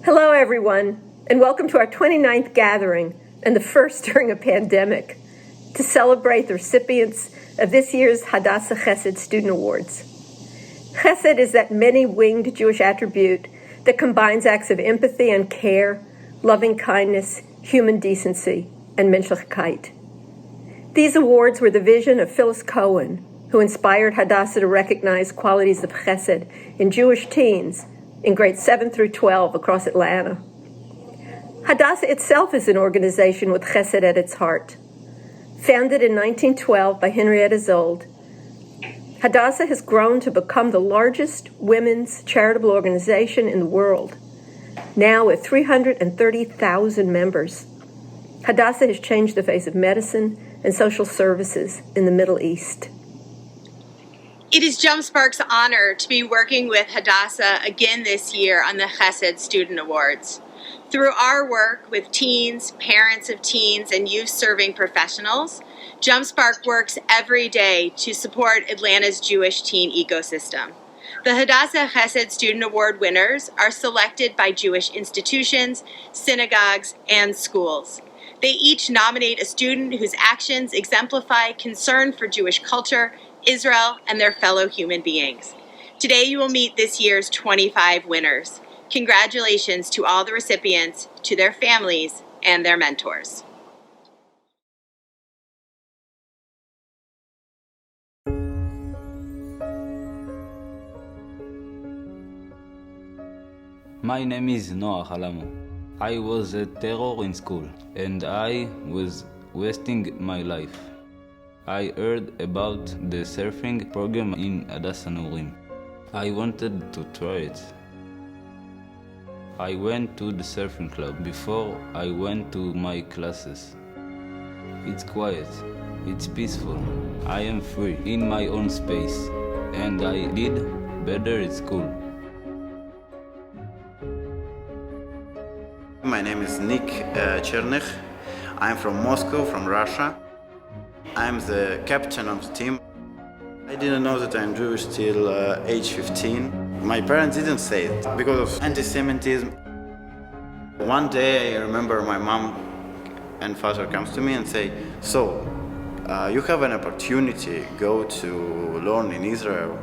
Hello, everyone, and welcome to our 29th gathering, and the first during a pandemic, to celebrate the recipients of this year's Hadassah Chesed Student Awards. Chesed is that many-winged Jewish attribute that combines acts of empathy and care, loving kindness, human decency, and menschlichkeit. These awards were the vision of Phyllis Cohen, who inspired Hadassah to recognize qualities of Chesed in Jewish teens in grades 7 through 12 across Atlanta. Hadassah itself is an organization with Chesed at its heart. Founded in 1912 by Henrietta Zold, Hadassah has grown to become the largest women's charitable organization in the world, now with 330,000 members. Hadassah has changed the face of medicine and social services in the Middle East. It is JumpSpark's honor to be working with Hadassah again this year on the Chesed Student Awards. Through our work with teens, parents of teens, and youth-serving professionals, JumpSpark works every day to support Atlanta's Jewish teen ecosystem. The Hadassah Chesed Student Award winners are selected by Jewish institutions, synagogues, and schools. They each nominate a student whose actions exemplify concern for Jewish culture, Israel, and their fellow human beings. Today you will meet this year's 25 winners. Congratulations to all the recipients, to their families, and their mentors. My name is Noah Halamo. I was a terror in school, and I was wasting my life. I heard about the surfing program in Hadassah Nurim. I wanted to try it. I went to the surfing club before I went to my classes. It's quiet, it's peaceful. I am free in my own space, and I did better at school. My name is Nick Chernich. I'm from Moscow, from Russia. I'm the captain of the team. I didn't know that I'm Jewish till age 15. My parents didn't say it because of anti-Semitism. One day I remember my mom and father comes to me and say, so, you have an opportunity, go to learn in Israel.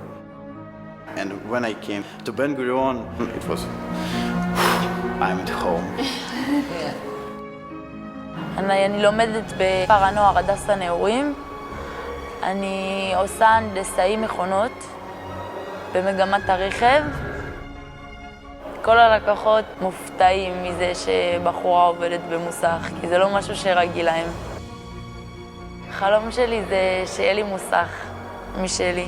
And when I came to Ben Gurion, it was, I'm at home. אני לומדת בכפר הנוער הדסה נעורים. אני עושה הנדסאי מכונות במגמת הרכב. כל הלקוחות מופתעים מזה שבחורה עובדת במוסך, כי זה לא משהו שרגיל להם. החלום שלי זה שיהיה לי מוסך משלי,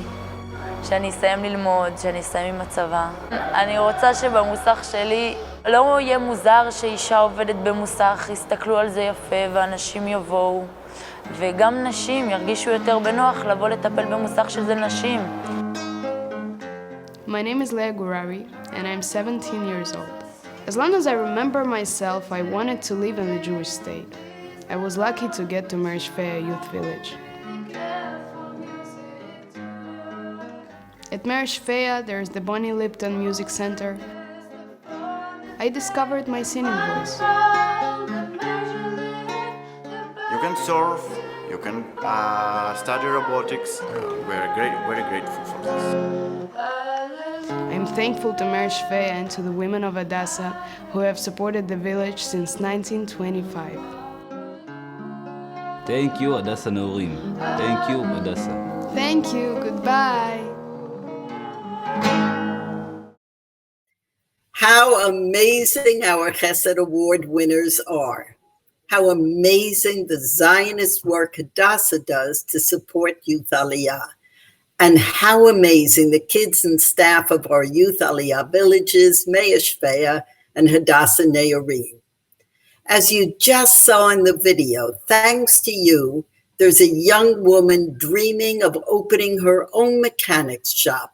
שאני אסיים ללמוד, שאני אסיים עם הצבא. אני רוצה שבמוסך שלי לא יהיה מוזר שאישה עובדת במוסך, יסתכלו על זה יפה ואנשים יבואו. וגם נשים ירגישו יותר בנוח לבוא לטפל במוסך שזה נשים. My name is Leah Gurari, and I'm 17 years old. As long as I remember myself, I wanted to live in the Jewish state. I was lucky to get to Merish Fea Youth Village. At Merish Fea, there's the Bonnie Lipton Music Center. I discovered my singing voice. You can surf, you can study robotics. We're very grateful for this. I'm thankful to Merish Fea and to the women of Hadassah who have supported the village since 1925. Thank you, Hadassah Nurim. Thank you, Hadassah. Thank you, goodbye. How amazing our Chesed Award winners are. How amazing the Zionist work Hadassah does to support Youth Aliyah. And how amazing the kids and staff of our Youth Aliyah villages, Merish Fea and Hadassah Ne'orim. As you just saw in the video, thanks to you, there's a young woman dreaming of opening her own mechanics shop.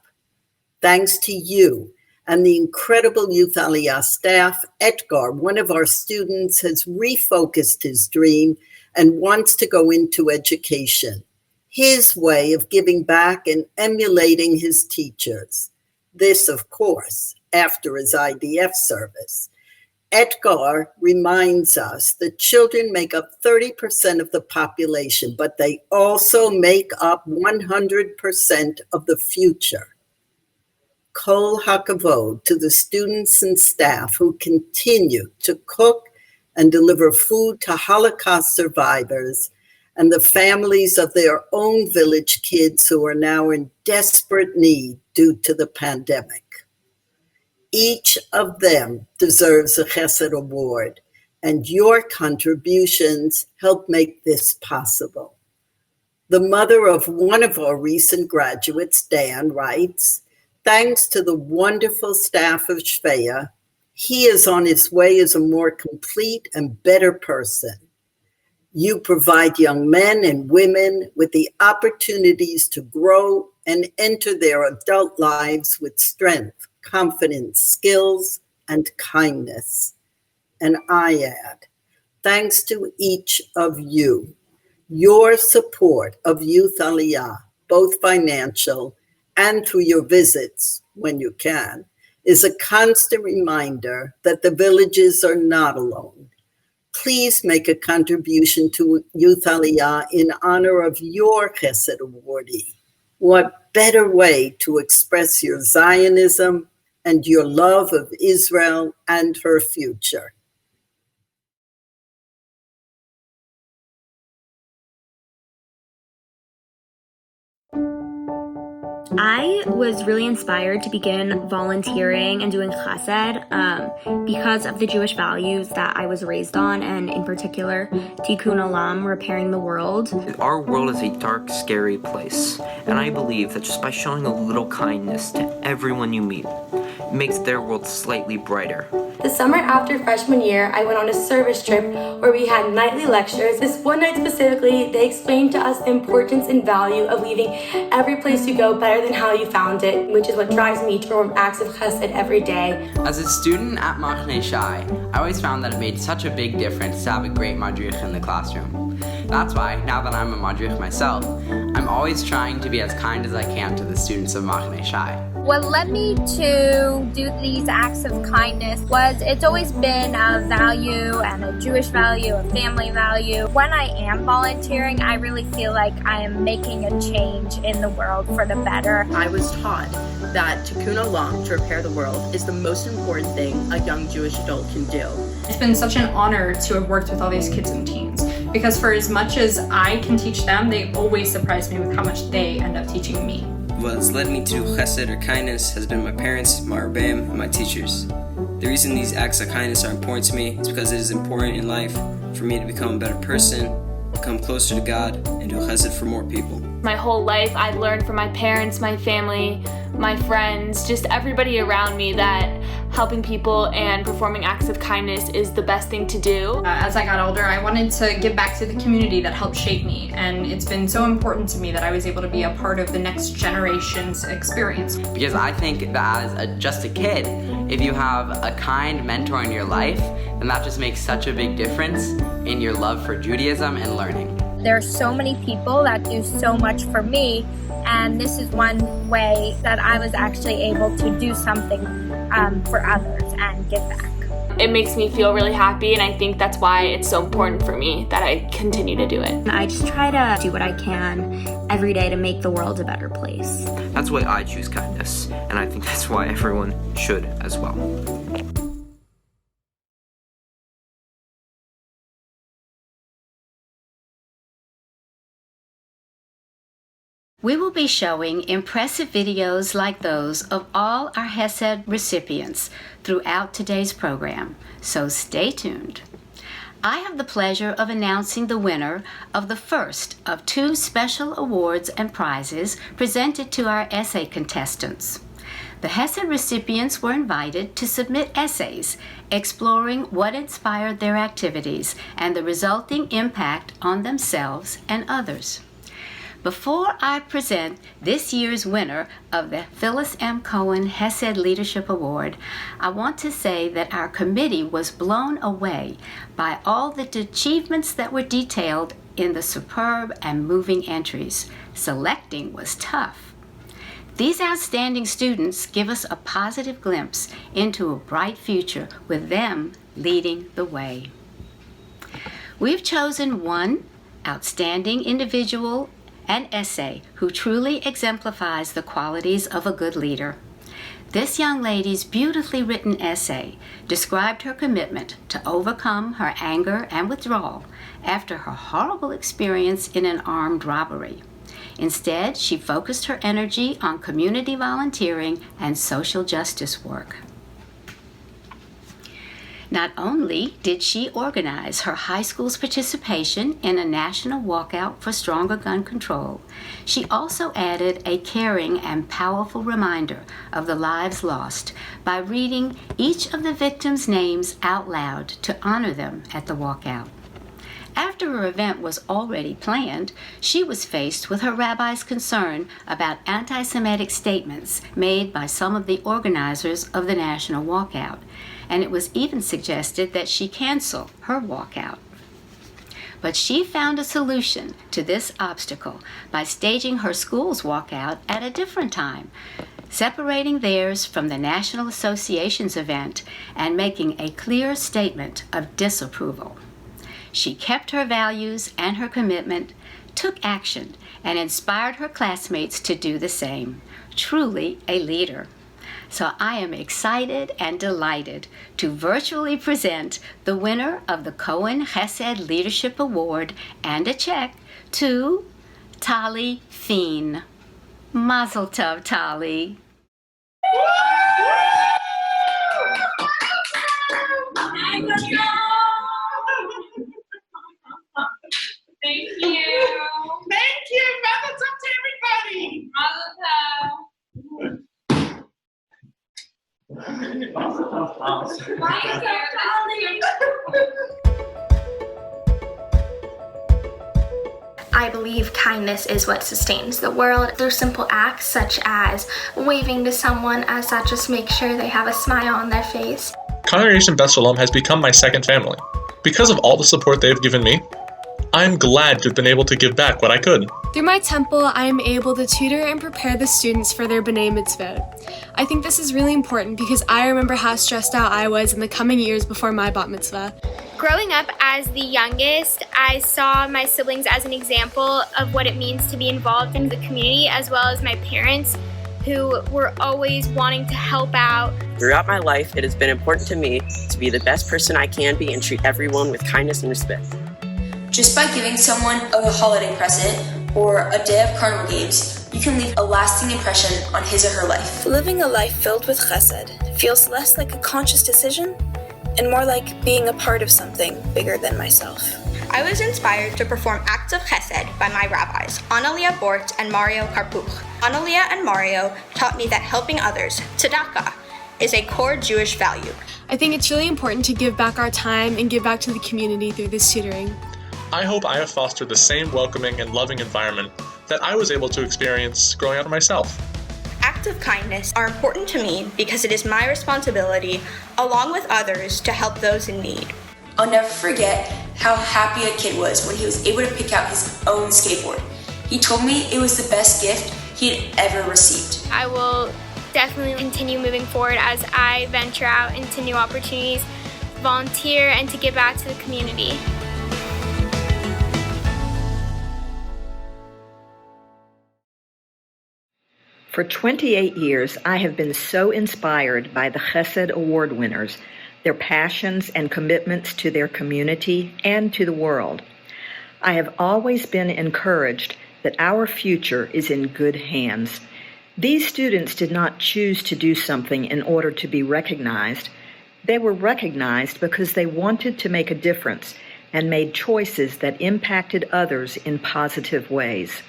Thanks to you and the incredible Youth Aliyah staff, Edgar, one of our students, has refocused his dream and wants to go into education. His way of giving back and emulating his teachers. This, of course, after his IDF service. Edgar reminds us that children make up 30% of the population, but they also make up 100% of the future. Kol hakavod to the students and staff who continue to cook and deliver food to Holocaust survivors and the families of their own village kids who are now in desperate need due to the pandemic. Each of them deserves a Chesed Award, and your contributions help make this possible. The mother of one of our recent graduates, Dan, writes, thanks to the wonderful staff of Shveya, he is on his way as a more complete and better person. You provide young men and women with the opportunities to grow and enter their adult lives with strength, confidence, skills, and kindness. And I add, thanks to each of you, your support of Youth Aliyah, both financial and through your visits when you can, is a constant reminder that the villages are not alone. Please make a contribution to Youth Aliyah in honor of your Chesed awardee. What better way to express your Zionism and your love of Israel and her future? I was really inspired to begin volunteering and doing chesed because of the Jewish values that I was raised on, and in particular, tikkun olam, repairing the world. Our world is a dark, scary place, and I believe that just by showing a little kindness to everyone you meet, it makes their world slightly brighter. The summer after freshman year, I went on a service trip where we had nightly lectures. This one night specifically, they explained to us the importance and value of leaving every place you go better than how you found it, which is what drives me to perform acts of chesed every day. As a student at Machnei Shai, I always found that it made such a big difference to have a great madrich in the classroom. That's why, now that I'm a madrich myself, I'm always trying to be as kind as I can to the students of Machnei Shai. What led me to do these acts of kindness was it's always been a value and a Jewish value, a family value. When I am volunteering, I really feel like I am making a change in the world for the better. I was taught that tikkun olam, to repair the world, is the most important thing a young Jewish adult can do. It's been such an honor to have worked with all these kids and teens, because for as much as I can teach them, they always surprise me with how much they end up teaching me. What's led me to do chesed or kindness has been my parents, my rebbeim, and my teachers. The reason these acts of kindness are important to me is because it is important in life for me to become a better person, come closer to God, and do chesed for more people. My whole life I've learned from my parents, my family, my friends, just everybody around me that helping people and performing acts of kindness is the best thing to do. As I got older, I wanted to give back to the community that helped shape me, and it's been so important to me that I was able to be a part of the next generation's experience. Because I think that as just a kid, if you have a kind mentor in your life, then that just makes such a big difference in your love for Judaism and learning. There are so many people that do so much for me, and this is one way that I was actually able to do something for others and give back. It makes me feel really happy, and I think that's why it's so important for me that I continue to do it. I just try to do what I can every day to make the world a better place. That's why I choose kindness, and I think that's why everyone should as well. We will be showing impressive videos like those of all our Chesed recipients throughout today's program, so stay tuned. I have the pleasure of announcing the winner of the first of 2 special awards and prizes presented to our essay contestants. The Chesed recipients were invited to submit essays exploring what inspired their activities and the resulting impact on themselves and others. Before I present this year's winner of the Phyllis M. Cohen Chesed Leadership Award, I want to say that our committee was blown away by all the achievements that were detailed in the superb and moving entries. Selecting was tough. These outstanding students give us a positive glimpse into a bright future with them leading the way. We've chosen one outstanding individual and essay who truly exemplifies the qualities of a good leader. This young lady's beautifully written essay described her commitment to overcome her anger and withdrawal after her horrible experience in an armed robbery. Instead, she focused her energy on community volunteering and social justice work. Not only did she organize her high school's participation in a national walkout for stronger gun control, she also added a caring and powerful reminder of the lives lost by reading each of the victims' names out loud to honor them at the walkout. After her event was already planned, she was faced with her rabbi's concern about anti-Semitic statements made by some of the organizers of the national walkout, and it was even suggested that she cancel her walkout. But she found a solution to this obstacle by staging her school's walkout at a different time, separating theirs from the National Association's event and making a clear statement of disapproval. She kept her values and her commitment, took action, and inspired her classmates to do the same. Truly a leader. So I am excited and delighted to virtually present the winner of the Cohen Chesed Leadership Award and a check to Tali Fien. Mazel tov, Tali. Thank you. Thank you. Mazel tov to everybody. Mazel tov. I believe kindness is what sustains the world. Through simple acts such as waving to someone, as that just makes sure they have a smile on their face. Congregation Beth Shalom has become my second family. Because of all the support they have given me, I am glad to have been able to give back what I could. Through my temple, I am able to tutor and prepare the students for their B'nai Mitzvot. I think this is really important because I remember how stressed out I was in the coming years before my Bat Mitzvah. Growing up as the youngest, I saw my siblings as an example of what it means to be involved in the community, as well as my parents, who were always wanting to help out. Throughout my life, it has been important to me to be the best person I can be and treat everyone with kindness and respect. Just by giving someone a holiday present or a day of carnival games, you can leave a lasting impression on his or her life. Living a life filled with chesed feels less like a conscious decision and more like being a part of something bigger than myself. I was inspired to perform acts of chesed by my rabbis, Analia Bort and Mario Karpuch. Analia and Mario taught me that helping others, tzedakah, is a core Jewish value. I think it's really important to give back our time and give back to the community through this tutoring. I hope I have fostered the same welcoming and loving environment that I was able to experience growing up myself. Acts of kindness are important to me because it is my responsibility, along with others, to help those in need. I'll never forget how happy a kid was when he was able to pick out his own skateboard. He told me it was the best gift he had ever received. I will definitely continue moving forward as I venture out into new opportunities, volunteer, and to give back to the community. For 28 years, I have been so inspired by the Chesed Award winners, their passions and commitments to their community and to the world. I have always been encouraged that our future is in good hands. These students did not choose to do something in order to be recognized. They were recognized because they wanted to make a difference and made choices that impacted others in positive ways.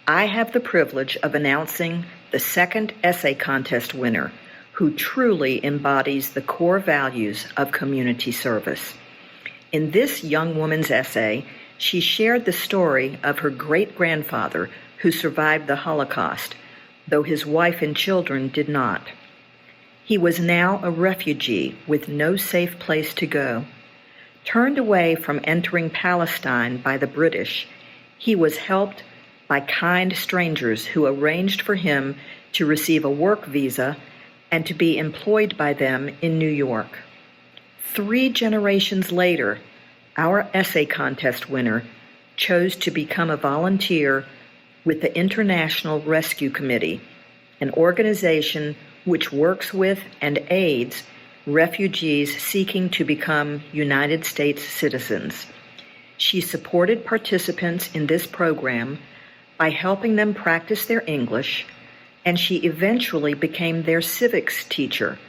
I have the privilege of announcing the second essay contest winner, who truly embodies the core values of community service. In this young woman's essay, she shared the story of her great-grandfather who survived the Holocaust, though his wife and children did not. He was now a refugee with no safe place to go. Turned away from entering Palestine by the British, he was helped by kind strangers who arranged for him to receive a work visa, and to be employed by them in New York. 3 generations later, our essay contest winner chose to become a volunteer with the International Rescue Committee, an organization which works with and aids refugees seeking to become United States citizens. She supported participants in this program by helping them practice their English, and she eventually became their civics teacher,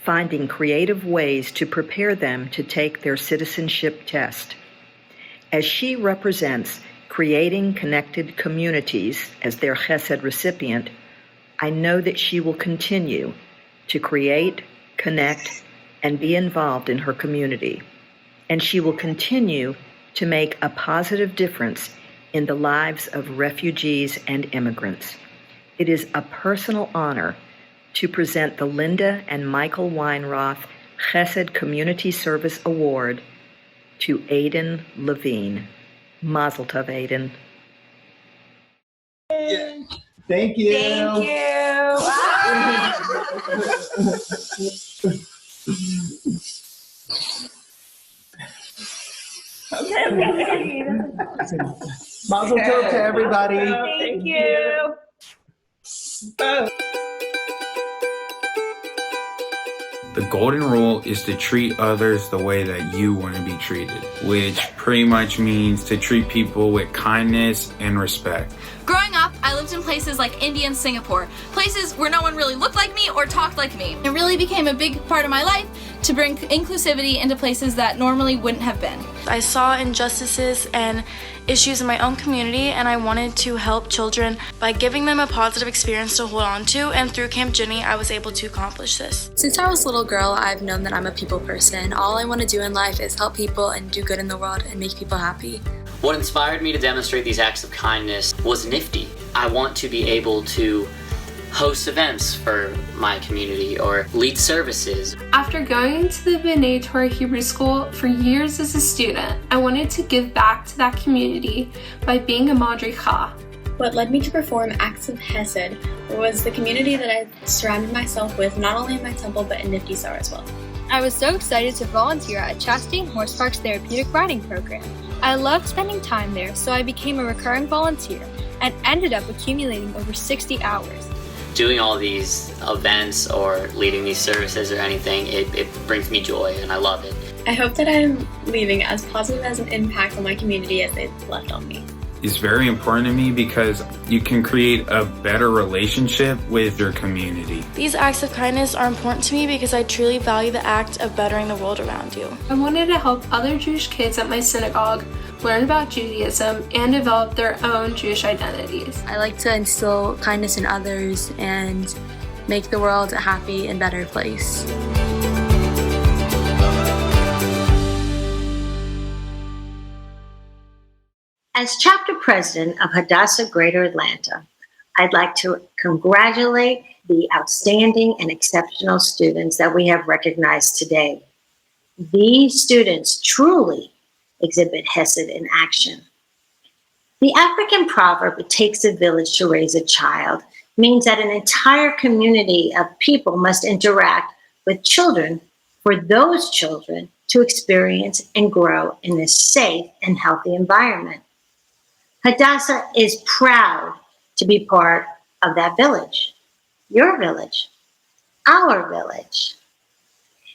finding creative ways to prepare them to take their citizenship test. As she represents creating connected communities as their Chesed recipient, I know that she will continue to create, connect, and be involved in her community. And she will continue to make a positive difference in the lives of refugees and immigrants. It is a personal honor to present the Linda and Michael Weinroth Chesed Community Service Award to Aiden Levine. Mazel tov, Aiden. Thank you. Thank you. Okay. Mazel tov to everybody. Thank you. The golden rule is to treat others the way that you want to be treated, which pretty much means to treat people with kindness and respect. Growing up, I lived in places like India and Singapore, places where no one really looked like me or talked like me. It really became a big part of my life to bring inclusivity into places that normally wouldn't have been. I saw injustices and issues in my own community, and I wanted to help children by giving them a positive experience to hold on to, and through Camp Jenny, I was able to accomplish this. Since I was a little girl, I've known that I'm a people person. All I want to do in life is help people and do good in the world and make people happy. What inspired me to demonstrate these acts of kindness was nifty. I want to be able to host events for my community or lead services. After going to the B'nai Torah Hebrew School for years as a student, I wanted to give back to that community by being a madricha. What led me to perform acts of Chesed was the community that I surrounded myself with, not only in my temple but in Nifty Star as well. I was so excited to volunteer at Chastain Horse Park's therapeutic riding program. I loved spending time there, so I became a recurring volunteer and ended up accumulating over 60 hours. Doing all these events or leading these services or anything, it brings me joy and I love it. I hope that I'm leaving as positive as an impact on my community as they've left on me. It's very important to me because you can create a better relationship with your community. These acts of kindness are important to me because I truly value the act of bettering the world around you. I wanted to help other Jewish kids at my synagogue learn about Judaism and develop their own Jewish identities. I like to instill kindness in others and make the world a happy and better place. As chapter president of Hadassah Greater Atlanta, I'd like to congratulate the outstanding and exceptional students that we have recognized today. These students truly exhibit Chesed in action. The African proverb, "It takes a village to raise a child," means that an entire community of people must interact with children for those children to experience and grow in a safe and healthy environment. Hadassah is proud to be part of that village, your village, our village.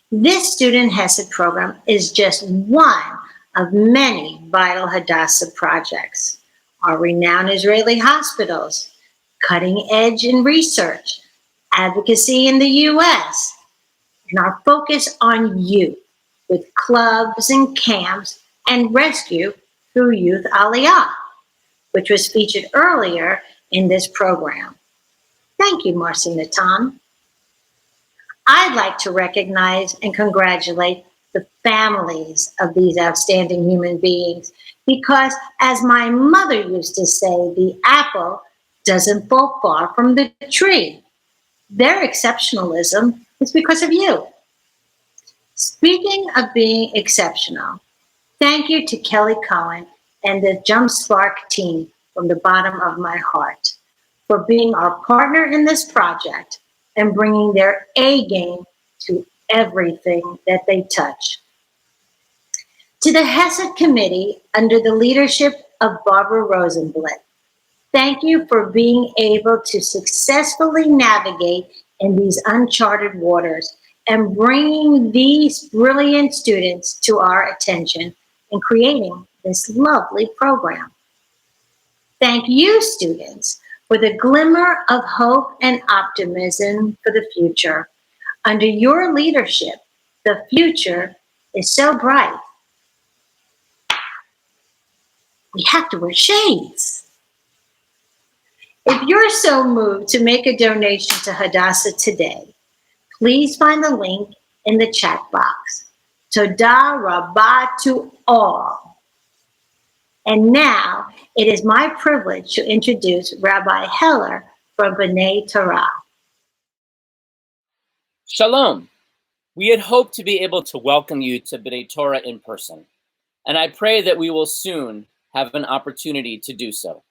This Student Chesed program is just one of many vital Hadassah projects. Our renowned Israeli hospitals, cutting edge in research, advocacy in the U.S., and our focus on youth with clubs and camps and rescue through Youth Aliyah, which was featured earlier in this program. Thank you, Marcy Natan. I'd like to recognize and congratulate the families of these outstanding human beings because, as my mother used to say, the apple doesn't fall far from the tree. Their exceptionalism is because of you. Speaking of being exceptional, thank you to Kelly Cohen and the Jump Spark team from the bottom of my heart for being our partner in this project and bringing their A game to everything that they touch. To the Hesed Committee, under the leadership of Barbara Rosenblit, thank you for being able to successfully navigate in these uncharted waters and bringing these brilliant students to our attention and creating this lovely program. Thank you, students, for the glimmer of hope and optimism for the future. Under your leadership, the future is so bright. We have to wear shades. If you're so moved to make a donation to Hadassah today, please find the link in the chat box. Toda Rabbah to all. And now it is my privilege to introduce Rabbi Heller from B'nai Torah. Shalom. We had hoped to be able to welcome you to B'nai Torah in person, and I pray that we will soon have an opportunity to do so.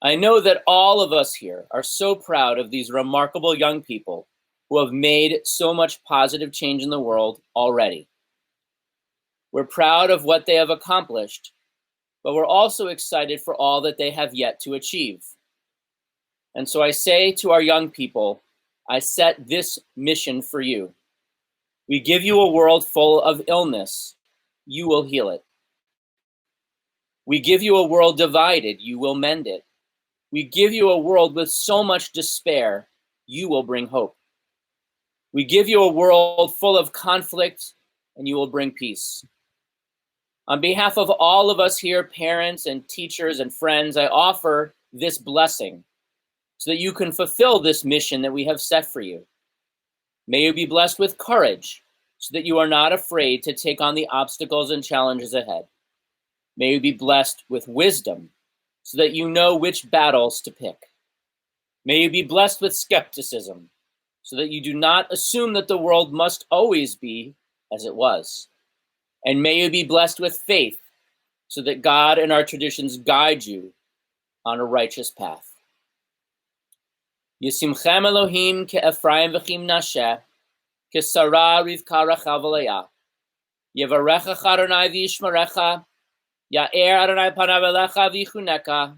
I know that all of us here are so proud of these remarkable young people who have made so much positive change in the world already. We're proud of what they have accomplished, but we're also excited for all that they have yet to achieve. And so I say to our young people, I set this mission for you. We give you a world full of illness. You will heal it. We give you a world divided. You will mend it. We give you a world with so much despair. You will bring hope. We give you a world full of conflict, and you will bring peace. On behalf of all of us here, parents and teachers and friends, I offer this blessing so that you can fulfill this mission that we have set for you. May you be blessed with courage so that you are not afraid to take on the obstacles and challenges ahead. May you be blessed with wisdom so that you know which battles to pick. May you be blessed with skepticism so that you do not assume that the world must always be as it was. And may you be blessed with faith so that God and our traditions guide you on a righteous path. Yisimchem Elohim ke'Ephraim v'chim Nashe, ke'Sara Rivka Rachel v'Leah. Yevarecha Adonai v'yishmerecha, Ya'er Adonai panav elecha v'yichuneka,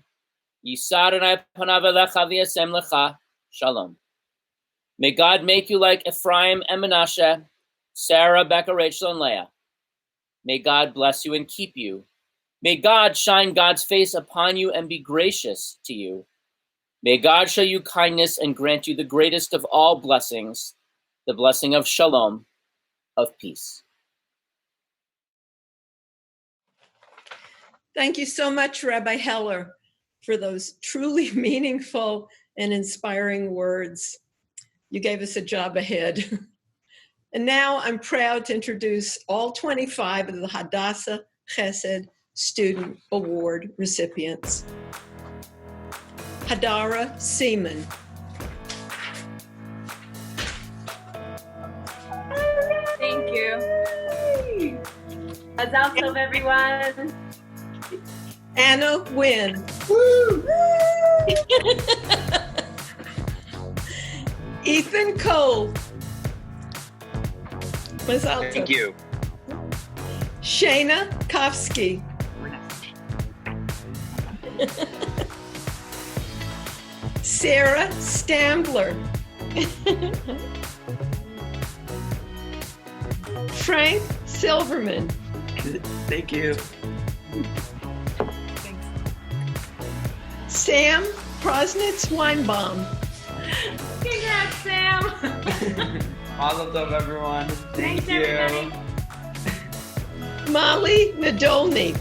Yisa Adonai panav elecha v'yasem lecha. Shalom. May God make you like Ephraim and Manasseh, Sarah, Becca, Rachel, and Leah. May God bless you and keep you. May God shine God's face upon you and be gracious to you. May God show you kindness and grant you the greatest of all blessings, the blessing of shalom, of peace. Thank you so much, Rabbi Heller, for those truly meaningful and inspiring words. You gave us a job ahead. And now I'm proud to introduce all 25 of the Hadassah Chesed Student Award recipients. Hadara Seaman. Thank you. Mazal tov, everyone. Anna Wynn. Woo! Ethan Cole. Mazal tov. Thank you. Shayna Kofsky. Sarah Stambler. Frank Silverman. Thank you. Sam Prosnitz Weinbaum. Congrats, Sam. Mazel tov, everyone. Thanks, Thank you. everybody. Molly Nadolny.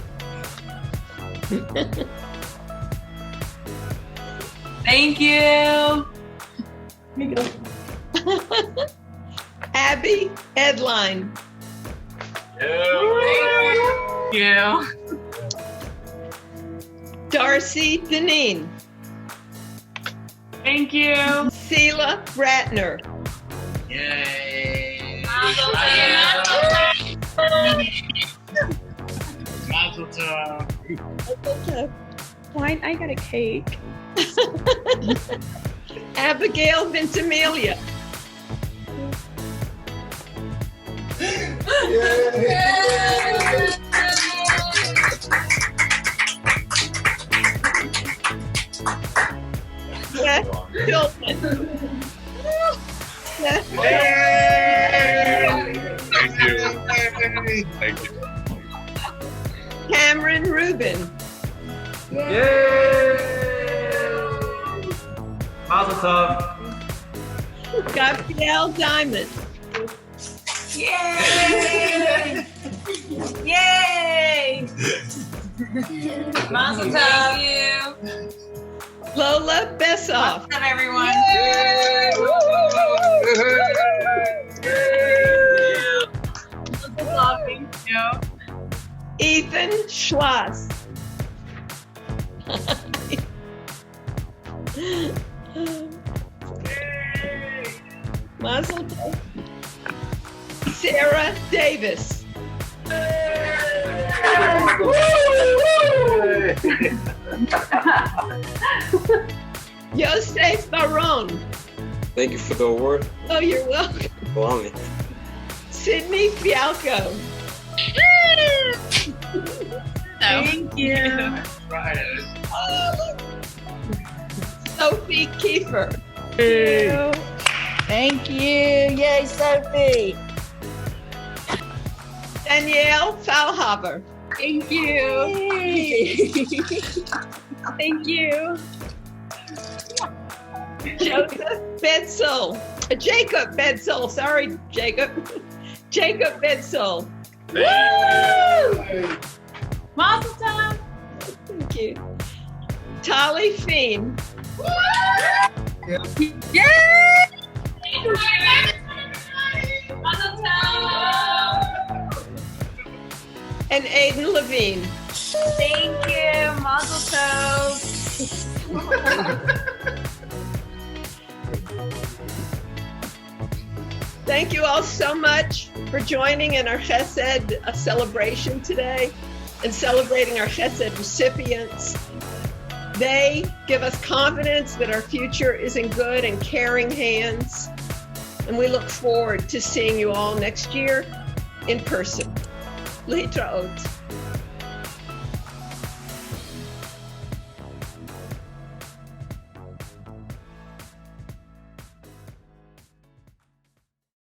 Thank you. Abby Edline. Thank you. Darcy Deneen. Thank you. Sela Ratner. Yay. Mazel tov. Why I got a cake? Abigail Ventimiglia. Yes, Chilton. Thank you. Thank you. Cameron Rubin. Yay! Mazel tov. Gabrielle Diamond. Yay! Yay! Mazel tov. Thank you. Lola Bessoff. What's up, everyone? Thank you. Ethan Schloss. Mazel tov. Sarah Davis. Yosef Baron. Thank you for the award. Oh, you're welcome. Belong it. Sydney Fialco. Thank you. Sophie Kiefer. Thank you. Yay, Sophie. Danielle Faulhaber. Thank you. Thank you. Joseph Bedsole. Jacob Bedsole. Sorry, Jacob. Jacob Bedsole. Woo! Mazel tov. Thank you. Tali Feen. Yay! Mazel tov. And Aiden Levine. Thank you. Mazel tov. Thank you all so much for joining in our Chesed celebration today and celebrating our Chesed recipients. They give us confidence that our future is in good and caring hands. And we look forward to seeing you all next year in person. Leitraot.